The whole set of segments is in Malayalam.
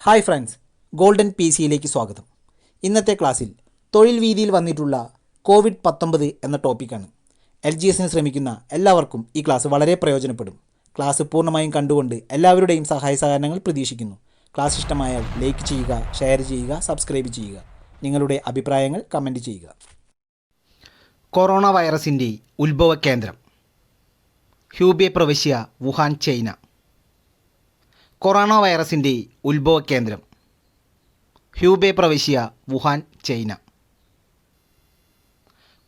ഹായ് ഫ്രണ്ട്സ്, ഗോൾഡൻ പി സിയിലേക്ക് സ്വാഗതം. ഇന്നത്തെ ക്ലാസ്സിൽ തൊഴിൽ വീതിയിൽ വന്നിട്ടുള്ള കോവിഡ്-19 എന്ന ടോപ്പിക്കാണ്. LGSന് ശ്രമിക്കുന്ന എല്ലാവർക്കും ഈ ക്ലാസ് വളരെ പ്രയോജനപ്പെടും. ക്ലാസ് പൂർണ്ണമായും കണ്ടുകൊണ്ട് എല്ലാവരുടെയും സഹായ സഹകരണങ്ങൾ പ്രതീക്ഷിക്കുന്നു. ക്ലാസ് ഇഷ്ടമായാൽ ലൈക്ക് ചെയ്യുക, ഷെയർ ചെയ്യുക, സബ്സ്ക്രൈബ് ചെയ്യുക. നിങ്ങളുടെ അഭിപ്രായങ്ങൾ കമൻറ്റ് ചെയ്യുക. കൊറോണ വൈറസിൻ്റെ ഉത്ഭവ കേന്ദ്രം ഹ്യൂബെ പ്രവിശ്യ, വുഹാൻ, ചൈന. കൊറോണ വൈറസിൻ്റെ ഉത്ഭവ കേന്ദ്രം ഹ്യൂബെ പ്രവിശ്യ, വുഹാൻ, ചൈന.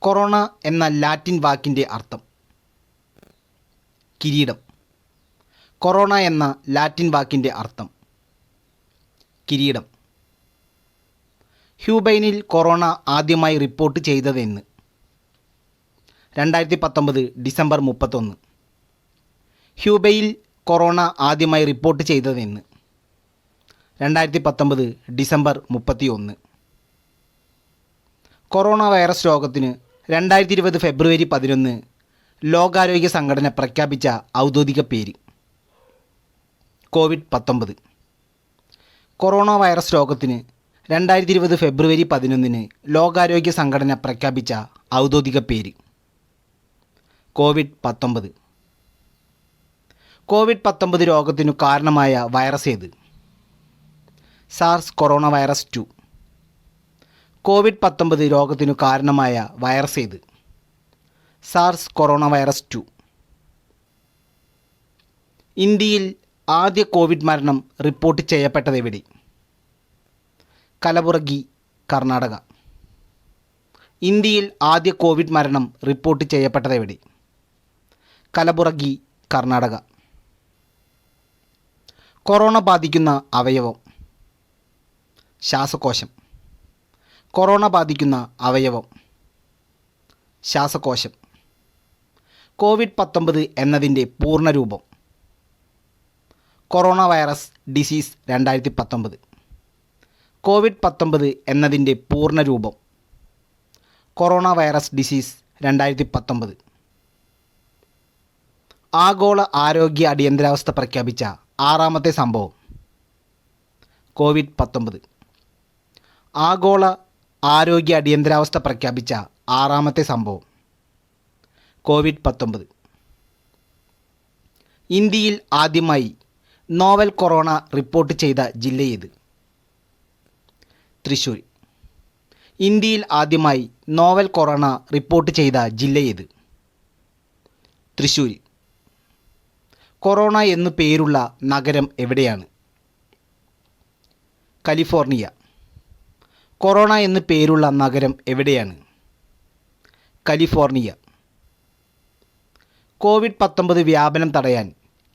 കൊറോണ എന്ന ലാറ്റിൻ വാക്കിൻ്റെ അർത്ഥം കിരീടം. കൊറോണ എന്ന ലാറ്റിൻ വാക്കിൻ്റെ അർത്ഥം കിരീടം. ഹ്യൂബൈനിൽ കൊറോണ ആദ്യമായി റിപ്പോർട്ട് ചെയ്തതെന്ന് 2019 ഡിസംബർ 31. ഹ്യൂബൈയിൽ കൊറോണ ആദ്യമായി റിപ്പോർട്ട് ചെയ്തതെന്ന് 2019 ഡിസംബർ 31. കൊറോണ വൈറസ് രോഗത്തിന് 2020 ഫെബ്രുവരി 11 ലോകാരോഗ്യ സംഘടന പ്രഖ്യാപിച്ച ഔദ്യോഗിക പേര് കോവിഡ്-19. കൊറോണ വൈറസ് രോഗത്തിന് 2020 ഫെബ്രുവരി 11 ലോകാരോഗ്യ സംഘടന പ്രഖ്യാപിച്ച ഔദ്യോഗിക പേര് കോവിഡ്-19. കോവിഡ്-19 രോഗത്തിനു കാരണമായ വൈറസ് ഏത്? SARS corona virus 2. കോവിഡ്-19 രോഗത്തിനു കാരണമായ വൈറസ് ഏത്? SARS corona virus 2. ഇന്ത്യയിൽ ആദ്യ കോവിഡ് മരണം റിപ്പോർട്ട് ചെയ്യപ്പെട്ടതെവിടെ? കലബുറഗി, കർണാടക. ഇന്ത്യയിൽ ആദ്യ കോവിഡ് മരണം റിപ്പോർട്ട് ചെയ്യപ്പെട്ടതെവിടെ? കലബുറഗി, കർണാടക. കൊറോണ ബാധിക്കുന്ന അവയവം ശ്വാസകോശം. കൊറോണ ബാധിക്കുന്ന അവയവം ശ്വാസകോശം. കോവിഡ്-19 എന്നതിൻ്റെ പൂർണ്ണരൂപം കൊറോണ വൈറസ് ഡിസീസ് 2019. കോവിഡ്-19 എന്നതിൻ്റെ പൂർണ്ണരൂപം കൊറോണ വൈറസ് ഡിസീസ് 2019. ആഗോള ആരോഗ്യ അടിയന്തരാവസ്ഥ പ്രഖ്യാപിച്ച ആറാമത്തെ സംഭവം കോവിഡ്-19. ആഗോള ആരോഗ്യ അടിയന്തരാവസ്ഥ പ്രഖ്യാപിച്ച ആറാമത്തെ സംഭവം കോവിഡ്-19. ഇന്ത്യയിൽ ആദ്യമായി നോവൽ കൊറോണ റിപ്പോർട്ട് ചെയ്ത ജില്ല ഏത്? തൃശ്ശൂർ. ഇന്ത്യയിൽ ആദ്യമായി നോവൽ കൊറോണ റിപ്പോർട്ട് ചെയ്ത ജില്ല ഏത്? തൃശ്ശൂർ. കൊറോണ എന്നു പേരുള്ള നഗരം എവിടെയാണ്? കാലിഫോർണിയ. കൊറോണ എന്നു പേരുള്ള നഗരം എവിടെയാണ്? കാലിഫോർണിയ. കോവിഡ്-19 വ്യാപനം തടയാൻ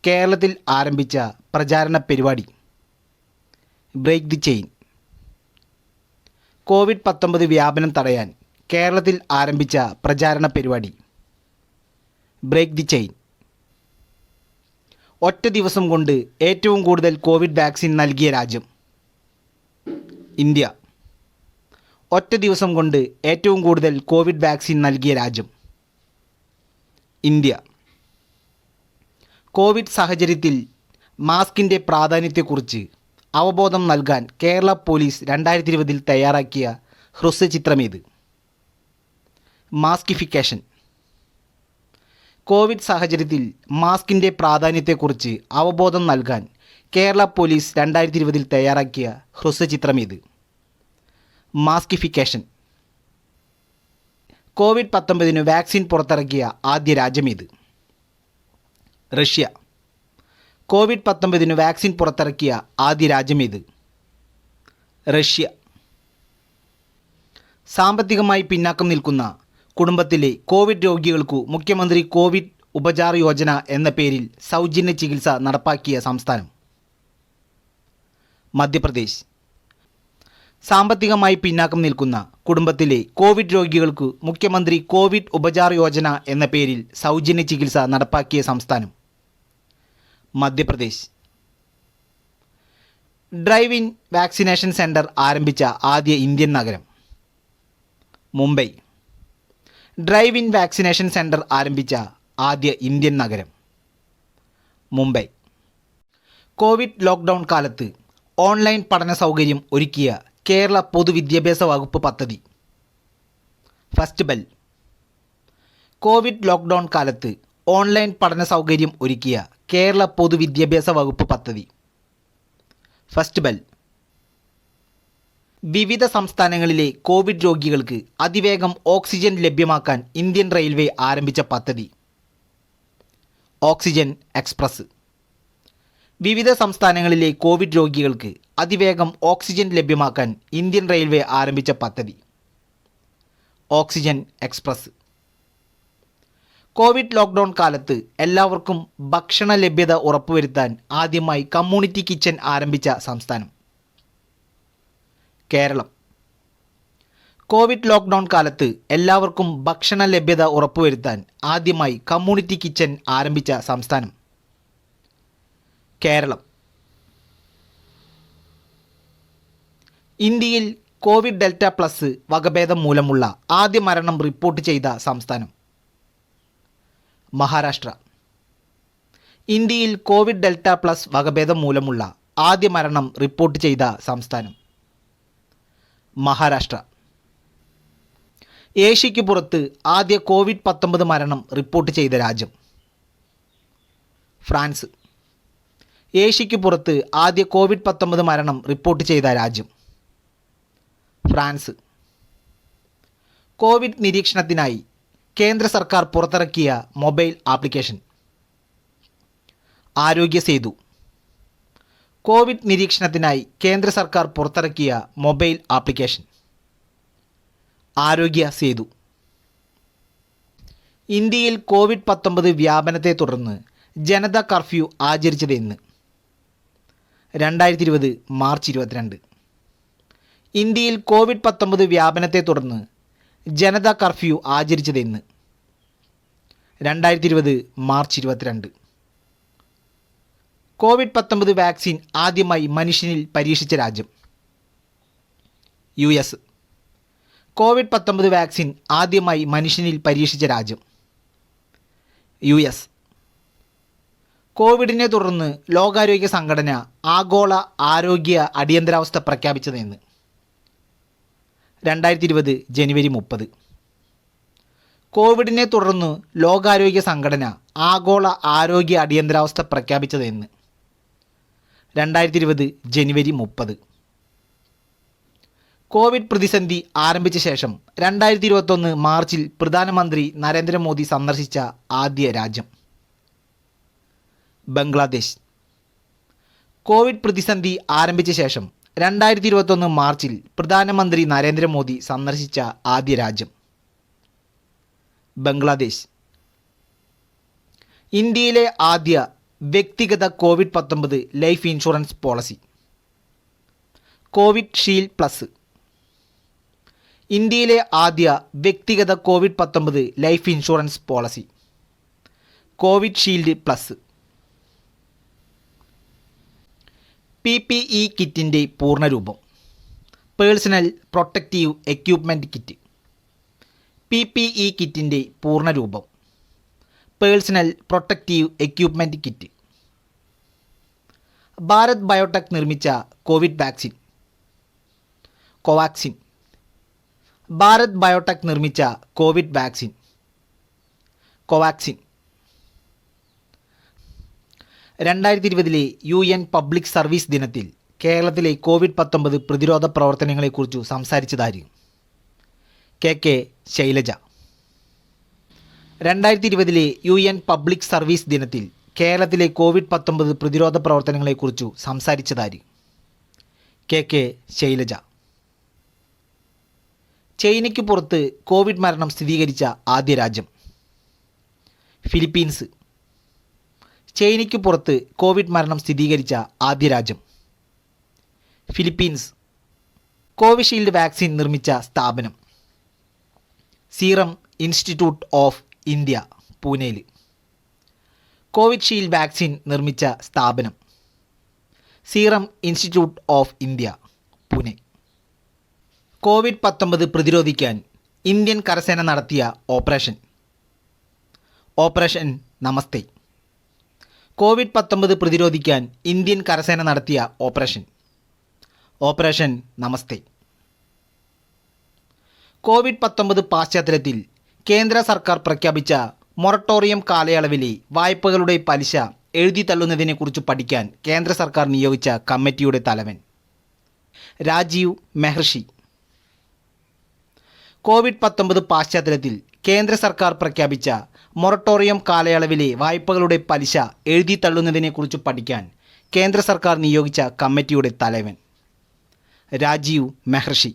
കേരളത്തിൽ ആരംഭിച്ച പ്രചാരണ പരിപാടി ബ്രേക്ക് ദി ചെയിൻ. കോവിഡ്-19 വ്യാപനം തടയാൻ കേരളത്തിൽ ആരംഭിച്ച പ്രചാരണ പരിപാടി ബ്രേക്ക് ദി ചെയിൻ. ഒറ്റ ദിവസം കൊണ്ട് ഏറ്റവും കൂടുതൽ കോവിഡ് വാക്സിൻ നൽകിയ രാജ്യം ഇന്ത്യ. ഒറ്റ ദിവസം കൊണ്ട് ഏറ്റവും കൂടുതൽ കോവിഡ് വാക്സിൻ നൽകിയ രാജ്യം ഇന്ത്യ. കോവിഡ് സാഹചര്യത്തിൽ മാസ്കിൻ്റെ പ്രാധാന്യത്തെക്കുറിച്ച് അവബോധം നൽകാൻ കേരള പോലീസ് 2020 തയ്യാറാക്കിയ ഹ്രസ്വചിത്രമേത്? മാസ്കിഫിക്കേഷൻ. കോവിഡ് സാഹചര്യത്തിൽ മാസ്കിൻ്റെ പ്രാധാന്യത്തെക്കുറിച്ച് അവബോധം നൽകാൻ കേരള പോലീസ് 2020 തയ്യാറാക്കിയ ഹ്രസ്വചിത്രമേത്? മാസ്കിഫിക്കേഷൻ. കോവിഡ്-19 വാക്സിൻ പുറത്തിറക്കിയ ആദ്യ രാജ്യമേത്? റഷ്യ. കോവിഡ്-19 വാക്സിൻ പുറത്തിറക്കിയ ആദ്യ രാജ്യമേത്? റഷ്യ. സാമ്പത്തികമായി പിന്നാക്കം നിൽക്കുന്ന കുടുംബത്തിലെ കോവിഡ് രോഗികൾക്കു മുഖ്യമന്ത്രി കോവിഡ് ഉപചാർ യോജന എന്ന പേരിൽ സൗജന്യ ചികിത്സ നടപ്പാക്കിയ സംസ്ഥാനം മധ്യപ്രദേശ്. സാമ്പത്തികമായി പിന്നാക്കം നിൽക്കുന്ന കുടുംബത്തിലെ കോവിഡ് രോഗികൾക്ക് മുഖ്യമന്ത്രി കോവിഡ് ഉപചാർ യോജന എന്ന പേരിൽ സൗജന്യ ചികിത്സ നടപ്പാക്കിയ സംസ്ഥാനം Madhya Pradesh. Drive in vaccination centre ആരംഭിച്ച ആദ്യ ഇന്ത്യൻ നഗരം Mumbai. Drive in vaccination centre ആരംഭിച്ച ആദ്യ ഇന്ത്യൻ നഗരം മുംബൈ. കോവിഡ് ലോക്ക്ഡൗൺ കാലത്ത് ഓൺലൈൻ പഠന സൗകര്യം ഒരുക്കിയ കേരള പൊതുവിദ്യാഭ്യാസ വകുപ്പ് പദ്ധതി. First bell. കോവിഡ് ലോക്ക്ഡൗൺ കാലത്ത് ഓൺലൈൻ പഠന സൗകര്യം ഒരുക്കിയ കേരള പൊതുവിദ്യാഭ്യാസ വകുപ്പ് പദ്ധതി. First bell. വിവിധ സംസ്ഥാനങ്ങളിലെ കോവിഡ് രോഗികൾക്ക് അതിവേഗം ഓക്സിജൻ ലഭ്യമാക്കാൻ ഇന്ത്യൻ റെയിൽവേ ആരംഭിച്ച പദ്ധതി. Oxygen express. വിവിധ സംസ്ഥാനങ്ങളിലെ കോവിഡ് രോഗികൾക്ക് അതിവേഗം ഓക്സിജൻ ലഭ്യമാക്കാൻ ഇന്ത്യൻ റെയിൽവേ ആരംഭിച്ച പദ്ധതി. Oxygen express. കോവിഡ് ലോക്ക്ഡൗൺ കാലത്ത് എല്ലാവർക്കും ഭക്ഷണ ലഭ്യത ഉറപ്പുവരുത്താൻ ആദ്യമായി കമ്മ്യൂണിറ്റി കിച്ചൺ ആരംഭിച്ച സംസ്ഥാനം. കേരളം. കോവിഡ് ലോക്ക്ഡൗൺ കാലത്ത് എല്ലാവർക്കും ഭക്ഷണ ലഭ്യത ഉറപ്പുവരുത്താൻ ആദ്യമായി കമ്മ്യൂണിറ്റി കിച്ചൺ ആരംഭിച്ച സംസ്ഥാനം. കേരളം. ഇന്ത്യയിൽ കോവിഡ് ഡെൽറ്റ പ്ലസ് വകഭേദം മൂലമുള്ള ആദ്യ മരണം റിപ്പോർട്ട് ചെയ്ത സംസ്ഥാനം. മഹാരാഷ്ട്ര. ഇന്ത്യയിൽ കോവിഡ് ഡെൽറ്റ പ്ലസ് വകഭേദം മൂലമുള്ള ആദ്യ മരണം റിപ്പോർട്ട് ചെയ്ത സംസ്ഥാനം. മഹാരാഷ്ട്ര. ഏഷ്യയ്ക്ക് പുറത്ത് ആദ്യ കോവിഡ്-19 മരണം റിപ്പോർട്ട് ചെയ്ത രാജ്യം. ഫ്രാൻസ്. ഏഷ്യയ്ക്ക് പുറത്ത് ആദ്യ കോവിഡ്-19 മരണം റിപ്പോർട്ട് ചെയ്ത രാജ്യം. ഫ്രാൻസ്. കോവിഡ് നിരീക്ഷണത്തിനായി കേന്ദ്ര സർക്കാർ പുറത്തിറക്കിയ മൊബൈൽ ആപ്ലിക്കേഷൻ. ആരോഗ്യ സേതു. കോവിഡ് നിരീക്ഷണത്തിനായി കേന്ദ്ര സർക്കാർ പുറത്തിറക്കിയ മൊബൈൽ ആപ്ലിക്കേഷൻ. ആരോഗ്യ സേതു. ഇന്ത്യയിൽ കോവിഡ്-19 വ്യാപനത്തെ തുടർന്ന് ജനതാ കർഫ്യൂ ആചരിച്ചത് എന്ന്. 2020 മാർച്ച് 22. ഇന്ത്യയിൽ കോവിഡ്-19 വ്യാപനത്തെ തുടർന്ന് ജനതാ കർഫ്യൂ ആചരിച്ചത് എന്ന്. 2020 മാർച്ച് 22. കോവിഡ്-19 വാക്സിൻ ആദ്യമായി മനുഷ്യനിൽ പരീക്ഷിച്ച രാജ്യം. US. കോവിഡ്-19 വാക്സിൻ ആദ്യമായി മനുഷ്യനിൽ പരീക്ഷിച്ച രാജ്യം. US. കോവിഡിനെ തുടർന്ന് ലോകാരോഗ്യ സംഘടന ആഗോള ആരോഗ്യ അടിയന്തരാവസ്ഥ പ്രഖ്യാപിച്ചതെന്ന്. 2020 ജനുവരി 30. കോവിഡിനെ തുടർന്ന് ലോകാരോഗ്യ സംഘടന ആഗോള ആരോഗ്യ അടിയന്തരാവസ്ഥ പ്രഖ്യാപിച്ചതെന്ന്. 2020 ജനുവരി 30. കോവിഡ് പ്രതിസന്ധി ആരംഭിച്ച ശേഷം 2021 മാർച്ചിൽ പ്രധാനമന്ത്രി നരേന്ദ്രമോദി സന്ദർശിച്ച ആദ്യ രാജ്യം. ബംഗ്ലാദേശ്. കോവിഡ് പ്രതിസന്ധി ആരംഭിച്ച ശേഷം 2021 മാർച്ചിൽ പ്രധാനമന്ത്രി നരേന്ദ്രമോദി സന്ദർശിച്ച ആദ്യ രാജ്യം. ബംഗ്ലാദേശ്. ഇന്ത്യയിലെ ആദ്യ വ്യക്തിഗത കോവിഡ്-19 life insurance policy. Covid shield plus. ഇന്ത്യയിലെ ആദ്യ വ്യക്തിഗത കോവിഡ്-19 life insurance policy. Covid shield പ്ലസ്. PPE കിറ്റിൻ്റെ പൂർണ്ണരൂപം. Personal protective equipment kit. PPE കിറ്റിൻ്റെ പൂർണ്ണരൂപം. Personal protective equipment kit. Bharat Biotech നിർമ്മിച്ച Covid vaccine. Covaxin. Bharat Biotech നിർമ്മിച്ച Covid vaccine. Covaxin. 2020 UN public service ദിനത്തിൽ കേരളത്തിലെ കോവിഡ്-19 പ്രതിരോധ പ്രവർത്തനങ്ങളെക്കുറിച്ച് സംസാരിച്ചതാര്? KK Shailaja. 2020 UN public service ദിനത്തിൽ കേരളത്തിലെ കോവിഡ്-19 പ്രതിരോധ പ്രവർത്തനങ്ങളെക്കുറിച്ച് സംസാരിച്ചതാര്? KK ശൈലജ. ചൈനയ്ക്ക് പുറത്ത് കോവിഡ് മരണം സ്ഥിരീകരിച്ച ആദ്യ രാജ്യം. ഫിലിപ്പീൻസ്. ചൈനയ്ക്ക് പുറത്ത് കോവിഡ് മരണം സ്ഥിരീകരിച്ച ആദ്യ രാജ്യം. ഫിലിപ്പീൻസ്. കോവിഷീൽഡ് വാക്സിൻ നിർമ്മിച്ച സ്ഥാപനം. സീറം ഇൻസ്റ്റിറ്റ്യൂട്ട് ഓഫ് ഇന്ത്യ, പൂനെയിൽ. കോവിഷീൽഡ് വാക്സിൻ നിർമ്മിച്ച സ്ഥാപനം. Serum institute of India, Pune. COVID-19 പ്രതിരോധിക്കാൻ ഇന്ത്യൻ കരസേന നടത്തിയ ഓപ്പറേഷൻ. ഓപ്പറേഷൻ നമസ്തേ. കോവിഡ്-19 പ്രതിരോധിക്കാൻ ഇന്ത്യൻ കരസേന നടത്തിയ ഓപ്പറേഷൻ. ഓപ്പറേഷൻ നമസ്തേ. കോവിഡ്-19 പശ്ചാത്തലത്തിൽ കേന്ദ്ര സർക്കാർ പ്രഖ്യാപിച്ച മൊറട്ടോറിയം കാലയളവിലെ വായ്പകളുടെ പലിശ എഴുതിത്തള്ളുന്നതിനെക്കുറിച്ച് പഠിക്കാൻ കേന്ദ്ര സർക്കാർ നിയോഗിച്ച കമ്മിറ്റിയുടെ തലവൻ രാജീവ് മെഹർഷി. കോവിഡ്-19 പശ്ചാത്തലത്തിൽ കേന്ദ്ര സർക്കാർ പ്രഖ്യാപിച്ച മൊറട്ടോറിയം കാലയളവിലെ വായ്പകളുടെ പലിശ എഴുതിത്തള്ളുന്നതിനെക്കുറിച്ച് പഠിക്കാൻ കേന്ദ്ര സർക്കാർ നിയോഗിച്ച കമ്മിറ്റിയുടെ തലവൻ രാജീവ് മെഹർഷി.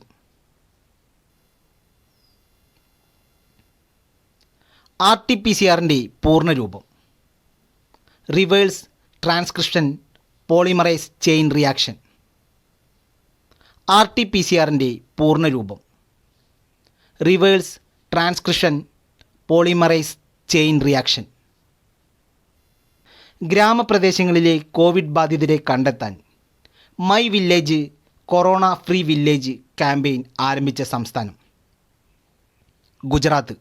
RT-PCR പൂർണ്ണരൂപം reverse transcription polymerase chain reaction. RT-PCR പൂർണ്ണരൂപം reverse transcription polymerase chain reaction. ഗ്രാമപ്രദേശങ്ങളിലെ കോവിഡ് ബാധിതരെ കണ്ടെത്താൻ my village corona free village campaign ആരംഭിച്ച സംസ്ഥാനം ഗുജറാത്ത്.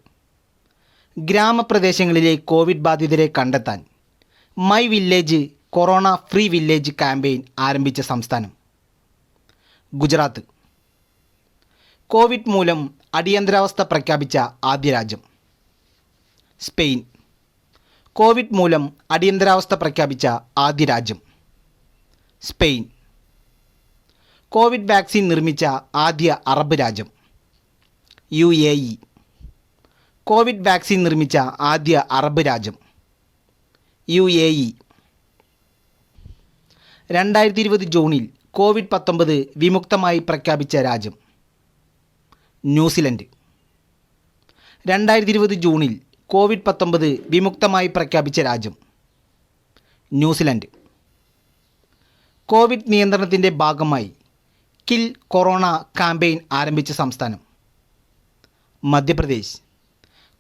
ഗ്രാമപ്രദേശങ്ങളിലെ കോവിഡ് ബാധിതരെ കണ്ടെത്താൻ my village corona free village campaign ആരംഭിച്ച സംസ്ഥാനം ഗുജറാത്ത്. കോവിഡ് മൂലം അടിയന്തരാവസ്ഥ പ്രഖ്യാപിച്ച ആദ്യ രാജ്യം സ്പെയിൻ. കോവിഡ് മൂലം അടിയന്തരാവസ്ഥ പ്രഖ്യാപിച്ച ആദ്യ രാജ്യം സ്പെയിൻ. കോവിഡ് വാക്സിൻ നിർമ്മിച്ച ആദ്യ അറബ് രാജ്യം UAE. കോവിഡ് വാക്സിൻ നിർമ്മിച്ച ആദ്യ അറബ് രാജ്യം UAE. 2020 ജൂണിൽ കോവിഡ്-19 വിമുക്തമായി പ്രഖ്യാപിച്ച രാജ്യം ന്യൂസിലൻഡ്. 2020 ജൂണിൽ കോവിഡ്-19 വിമുക്തമായി പ്രഖ്യാപിച്ച രാജ്യം ന്യൂസിലൻഡ്. കോവിഡ് നിയന്ത്രണത്തിൻ്റെ ഭാഗമായി കിൽ കൊറോണ ക്യാമ്പയിൻ ആരംഭിച്ച സംസ്ഥാനം മധ്യപ്രദേശ്.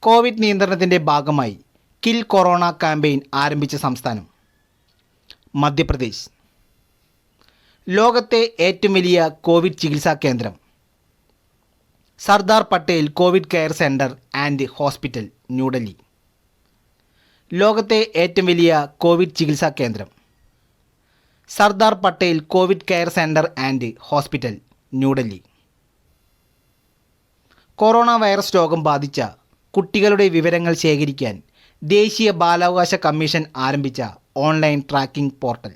കോവിഡ് നിയന്ത്രണത്തിൻ്റെ ഭാഗമായി കിൽ കൊറോണ ക്യാമ്പയിൻ ആരംഭിച്ച സംസ്ഥാനം മധ്യപ്രദേശ്. ലോകത്തെ ഏറ്റവും വലിയ കോവിഡ് ചികിത്സാ കേന്ദ്രം Sardar Patel Covid care centre and hospital New Delhi. ലോകത്തെ ഏറ്റവും വലിയ കോവിഡ് ചികിത്സാ കേന്ദ്രം Sardar Patel Covid care centre and hospital New Delhi. Corona virus രോഗം ബാധിച്ച കുട്ടികളുടെ വിവരങ്ങൾ ശേഖരിക്കാൻ ദേശീയ ബാലാവകാശ കമ്മീഷൻ ആരംഭിച്ച ഓൺലൈൻ ട്രാക്കിംഗ് പോർട്ടൽ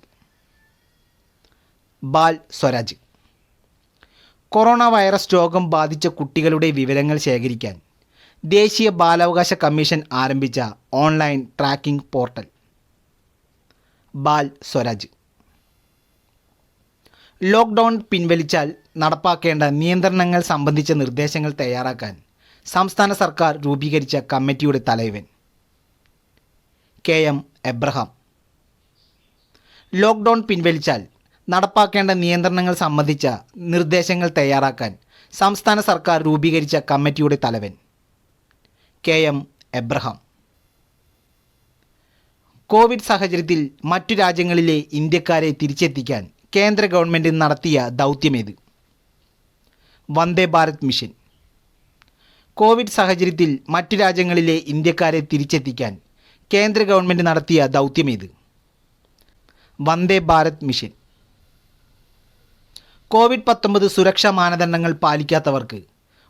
ബാൽ സ്വരാജ്. കൊറോണ വൈറസ് രോഗം ബാധിച്ച കുട്ടികളുടെ വിവരങ്ങൾ ശേഖരിക്കാൻ ദേശീയ ബാലാവകാശ കമ്മീഷൻ ആരംഭിച്ച ഓൺലൈൻ ട്രാക്കിംഗ് പോർട്ടൽ ബാൽ സ്വരാജ്. ലോക്ക്ഡൗൺ പിൻവലിച്ചാൽ നടപ്പാക്കേണ്ട നിയന്ത്രണങ്ങൾ സംബന്ധിച്ച നിർദ്ദേശങ്ങൾ തയ്യാറാക്കാൻ സംസ്ഥാന സർക്കാർ രൂപീകരിച്ച കമ്മിറ്റിയുടെ തലവൻ KM എബ്രഹാം. ലോക്ക്ഡൗൺ പിൻവലിച്ചാൽ നടപ്പാക്കേണ്ട നിയന്ത്രണങ്ങൾ സംബന്ധിച്ച നിർദ്ദേശങ്ങൾ തയ്യാറാക്കാൻ സംസ്ഥാന സർക്കാർ രൂപീകരിച്ച കമ്മിറ്റിയുടെ തലവൻ KM എബ്രഹാം. കോവിഡ് സാഹചര്യത്തിൽ മറ്റു രാജ്യങ്ങളിലെ ഇന്ത്യക്കാരെ തിരിച്ചെത്തിക്കാൻ കേന്ദ്ര ഗവൺമെൻറ് നടത്തിയ ദൗത്യമേത്? വന്ദേ ഭാരത് മിഷൻ. കോവിഡ് സാഹചര്യത്തിൽ മറ്റു രാജ്യങ്ങളിലെ ഇന്ത്യക്കാരെ തിരിച്ചെത്തിക്കാൻ കേന്ദ്ര ഗവൺമെൻറ് നടത്തിയ ദൗത്യമേത്? വന്ദേ ഭാരത് മിഷൻ. കോവിഡ്-19 സുരക്ഷാ മാനദണ്ഡങ്ങൾ പാലിക്കാത്തവർക്ക്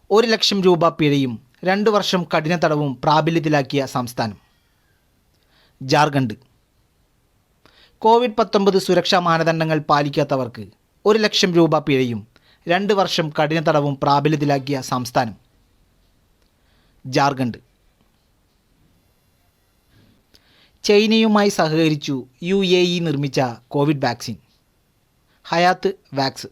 1 ലക്ഷം രൂപ പിഴയും 2 വർഷം കഠിന തടവും പ്രാബല്യത്തിലാക്കിയ സംസ്ഥാനം ജാർഖണ്ഡ്. കോവിഡ്-19 സുരക്ഷാ മാനദണ്ഡങ്ങൾ പാലിക്കാത്തവർക്ക് 1 ലക്ഷം രൂപ പിഴയും 2 വർഷം കഠിന തടവും പ്രാബല്യത്തിലാക്കിയ സംസ്ഥാനം ജാർഖണ്ഡ്. ചൈനയുമായി സഹകരിച്ചു UAE നിർമ്മിച്ച കോവിഡ് വാക്സിൻ ഹയാത്ത് വാക്സ്.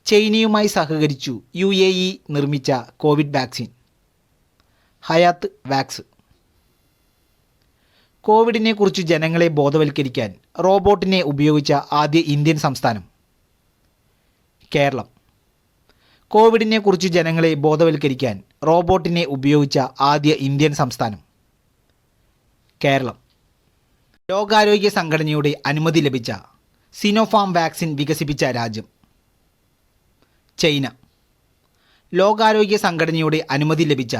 ചൈനയുമായി സഹകരിച്ചു UAE നിർമ്മിച്ച കോവിഡ് വാക്സിൻ ഹയാത്ത് വാക്സ്. കോവിഡിനെക്കുറിച്ച് ജനങ്ങളെ ബോധവൽക്കരിക്കാൻ റോബോട്ടിനെ ഉപയോഗിച്ച ആദ്യ ഇന്ത്യൻ സംസ്ഥാനം കേരളം. കോവിഡിനെക്കുറിച്ച് ജനങ്ങളെ ബോധവൽക്കരിക്കാൻ റോബോട്ടിനെ ഉപയോഗിച്ച ആദ്യ ഇന്ത്യൻ സംസ്ഥാനം കേരളം. ലോകാരോഗ്യ സംഘടനയുടെ അനുമതി ലഭിച്ച സിനോഫാം വാക്സിൻ വികസിപ്പിച്ച രാജ്യം ചൈന. ലോകാരോഗ്യ സംഘടനയുടെ അനുമതി ലഭിച്ച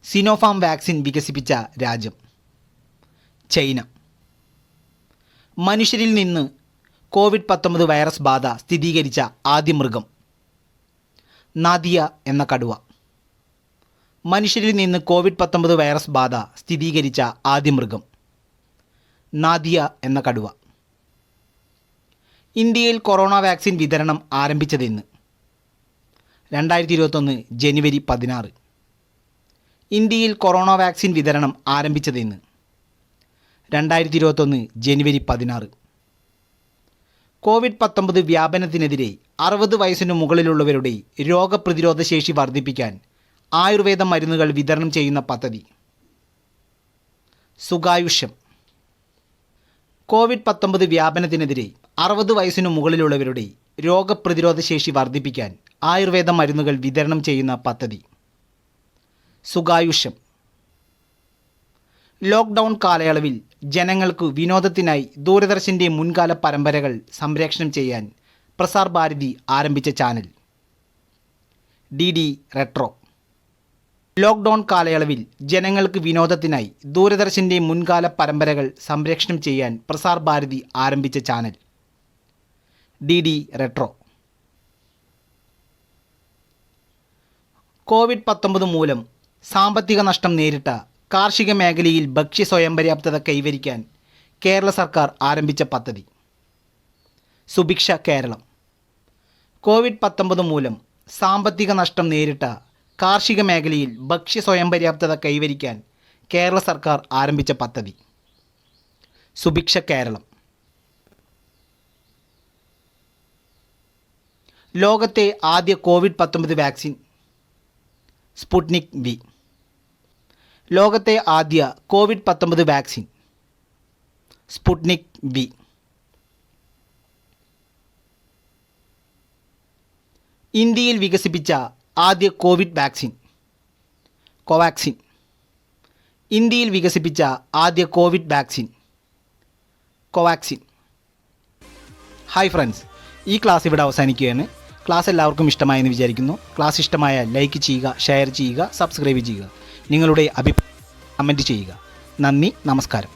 സിനോഫാം വാക്സിൻ വികസിപ്പിച്ച രാജ്യം ചൈന. മനുഷ്യരിൽ നിന്ന് COVID-19 വൈറസ് ബാധ സ്ഥിരീകരിച്ച ആദ്യ മൃഗം? നാദിയ എന്ന കടുവ. മനുഷ്യരിൽ നിന്ന് COVID-19 വൈറസ് ബാധ സ്ഥിരീകരിച്ച ആദ്യ മൃഗം? നാദിയ എന്ന കടുവ. ഇന്ത്യയിൽ കൊറോണ വാക്സിൻ വിതരണം ആരംഭിച്ചതെന്ന്? 2021 ജനുവരി 16. ഇന്ത്യയിൽ കൊറോണ വാക്സിൻ വിതരണം ആരംഭിച്ചതെന്ന്? 2021 ജനുവരി 16. COVID-19 വ്യാപനത്തിനെതിരെ 60 വയസ്സിനു മുകളിലുള്ളവരുടെ രോഗപ്രതിരോധ ശേഷി വർദ്ധിപ്പിക്കാൻ ആയുർവേദ മരുന്നുകൾ വിതരണം ചെയ്യുന്ന പദ്ധതി? സുഖായുഷ്യം. COVID-19 വ്യാപനത്തിനെതിരെ 60 വയസ്സിനു മുകളിലുള്ളവരുടെ രോഗപ്രതിരോധ ശേഷി വർദ്ധിപ്പിക്കാൻ ആയുർവേദ മരുന്നുകൾ വിതരണം ചെയ്യുന്ന പദ്ധതി? സുഖായുഷ്യം. ലോക്ക്ഡൗൺ കാലയളവിൽ ജനങ്ങൾക്ക് വിനോദത്തിനായി ദൂരദർശൻ്റെ മുൻകാല പരമ്പരകൾ സംപ്രേഷണം ചെയ്യാൻ പ്രസാർ ഭാരതി ആരംഭിച്ച ചാനൽ? DD retro. ലോക്ക്ഡൗൺ കാലയളവിൽ ജനങ്ങൾക്ക് വിനോദത്തിനായി ദൂരദർശൻ്റെ മുൻകാല പരമ്പരകൾ സംപ്രേഷണം ചെയ്യാൻ പ്രസാർ ഭാരതി ആരംഭിച്ച ചാനൽ? DD retro. COVID-19 മൂലം സാമ്പത്തിക നഷ്ടം നേരിട്ട കാർഷിക മേഖലയിൽ ഭക്ഷ്യ സ്വയം പര്യാപ്തത കൈവരിക്കാൻ കേരള സർക്കാർ ആരംഭിച്ച പദ്ധതി? സുഭിക്ഷ കേരളം. COVID-19 മൂലം സാമ്പത്തിക നഷ്ടം നേരിട്ട കാർഷിക മേഖലയിൽ ഭക്ഷ്യ സ്വയം പര്യാപ്തത കൈവരിക്കാൻ കേരള സർക്കാർ ആരംഭിച്ച പദ്ധതി? സുഭിക്ഷ കേരളം. ലോകത്തെ ആദ്യ COVID-19 വാക്സിൻ? Sputnik V. ലോകത്തെ ആദ്യ COVID-19 വാക്സിൻ? Sputnik V. ഇന്ത്യയിൽ വികസിപ്പിച്ച ആദ്യ കോവിഡ് വാക്സിൻ? കോവാക്സിൻ. ഇന്ത്യയിൽ വികസിപ്പിച്ച ആദ്യ Covid vaccine? Covaxin. Hi friends, ഈ ക്ലാസ് ഇവിടെ അവസാനിക്കുകയാണ്. ക്ലാസ് എല്ലാവർക്കും ഇഷ്ടമായെന്ന് വിചാരിക്കുന്നു. ക്ലാസ് ഇഷ്ടമായാൽ ലൈക്ക് ചെയ്യുക, ഷെയർ ചെയ്യുക, സബ്സ്ക്രൈബ് ചെയ്യുക. നിങ്ങളുടെ അഭിപ്രായം കമൻറ്റ് ചെയ്യുക. നന്ദി, നമസ്കാരം.